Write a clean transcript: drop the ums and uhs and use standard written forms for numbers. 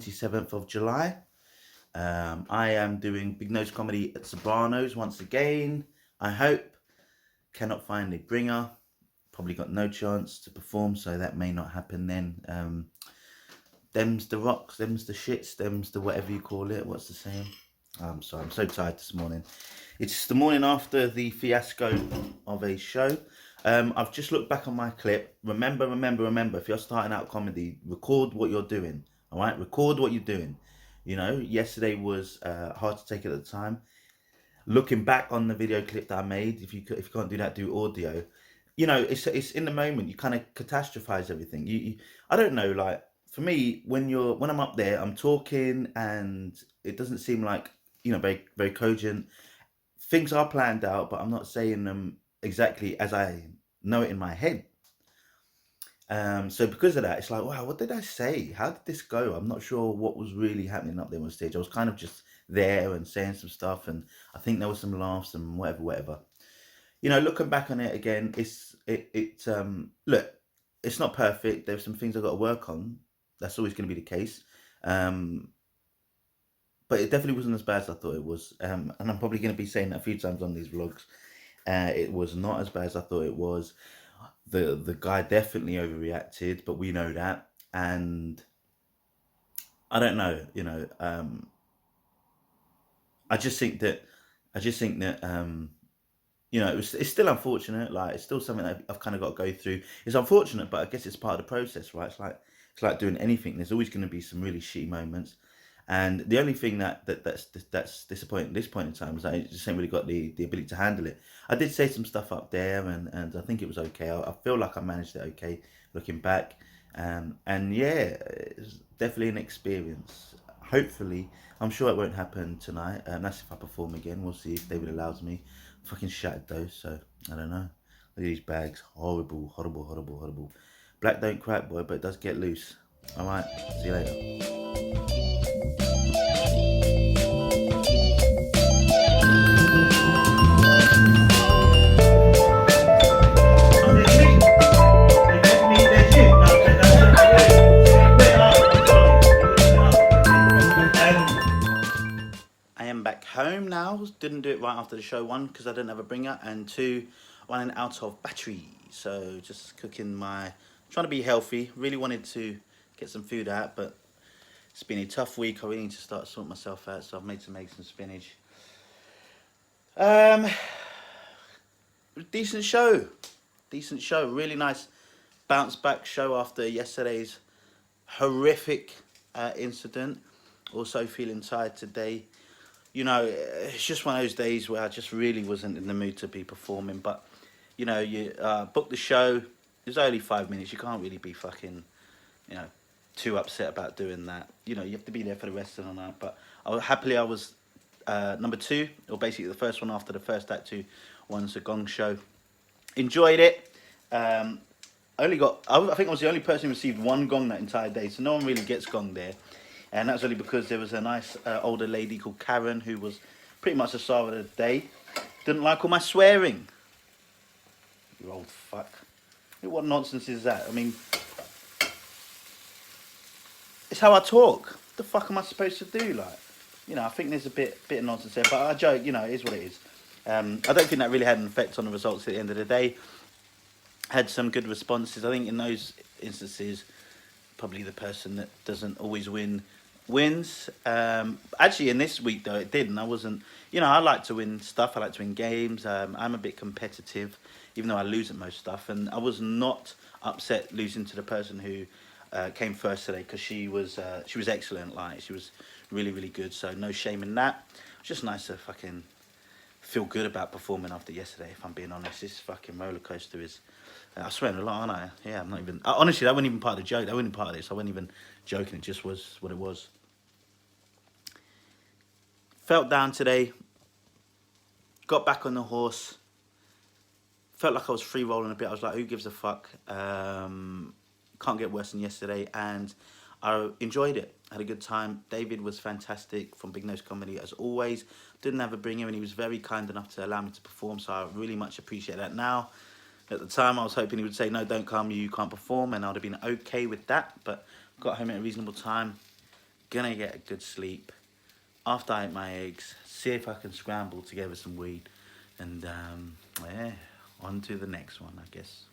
27th of July. I am doing Big Nose Comedy at Zebranos once again. I hope. Cannot find a bringer. Probably got no chance to perform, so that may not happen then. Them's the rocks, them's the shits, them's the whatever you call it. What's the saying? I'm sorry, I'm so tired this morning. It's the morning after the fiasco of a show. I've just looked back on my clip. Remember, if you're starting out comedy, record what you're doing. All right, record what you're doing. You know, yesterday was hard to take at the time. Looking back on the video clip that I made, if you can't do that, do audio. You know, it's in the moment. You kind of catastrophize everything. I don't know. Like for me, when I'm up there, I'm talking, and it doesn't seem like very cogent. Things are planned out, but I'm not saying them exactly as I know it in my head. So because of that, it's like, wow, what did I say? How did this go? I'm not sure what was really happening up there on stage. I was kind of just there and saying some stuff, and I think there was some laughs and whatever. You know, looking back on it again, look, it's not perfect. There's some things I've got to work on. That's always going to be the case. But it definitely wasn't as bad as I thought it was. And I'm probably going to be saying that a few times on these vlogs. It was not as bad as I thought it was. The guy definitely overreacted, but we know that. And I don't know, I just think that it's still unfortunate. Like it's still something that I've kind of got to go through. It's unfortunate, but I guess it's part of the process, right? It's like doing anything. There's always going to be some really shitty moments, and the only thing that's disappointing at this point in time is I just haven't really got the ability to handle it. I did say some stuff up there, and I think it was okay. I feel like I managed it okay, looking back. And yeah, it's definitely an experience. Hopefully, I'm sure it won't happen tonight. That's if I perform again. We'll see if David allows me. Fucking shattered those, so I don't know. Look at these bags. Horrible. Black don't crack, boy, but it does get loose. Alright, see you later. I am back home now. Didn't do it right after the show. One, because I didn't have a bringer, and two, running out of battery. So just cooking trying to be healthy. Really wanted to get some food out, but it's been a tough week. I really need to start sorting myself out. So I've made some eggs and spinach. Decent show. Really nice bounce back show after yesterday's horrific incident. Also feeling tired today. You know, it's just one of those days where I just really wasn't in the mood to be performing. But, you know, you booked the show. It was only 5 minutes. You can't really be fucking, too upset about doing that. You know, you have to be there for the rest of the night. But I was number two, or basically the first one after the first act. Two one's a gong show. Enjoyed it. I think I was the only person who received one gong that entire day. So no one really gets gong there. And that's only because there was a nice older lady called Karen who was pretty much the star of the day. Didn't like all my swearing. You old fuck. What nonsense is that? I mean, it's how I talk. What the fuck am I supposed to do? Like, I think there's a bit of nonsense there. But I joke, it is what it is. I don't think that really had an effect on the results at the end of the day. Had some good responses. I think in those instances, probably the person that doesn't always wins. Actually, in this week though, it did, and I wasn't. I like to win stuff. I like to win games. I'm a bit competitive, even though I lose at most stuff. And I was not upset losing to the person who came first today, because she was excellent. Like, she was really good. So no shame in that. It's just nice to fucking feel good about performing after yesterday. If I'm being honest, this fucking roller coaster is. I swear a lot, aren't I? Yeah, I'm not even. Honestly, that wasn't even part of the joke. That wasn't even part of this. I wasn't even joking. It just was what it was. Felt down today. Got back on the horse. Felt like I was free rolling a bit. I was like, who gives a fuck? Can't get worse than yesterday. And I enjoyed it. Had a good time. David was fantastic from Big Nose Comedy, as always. Didn't have a bringer, and he was very kind enough to allow me to perform. So I really much appreciate that now. At the time, I was hoping he would say, no, don't come, you can't perform, and I would have been okay with that. But got home at a reasonable time. gonna get a good sleep after I eat my eggs, see if I can scramble together some weed, and yeah, on to the next one, I guess.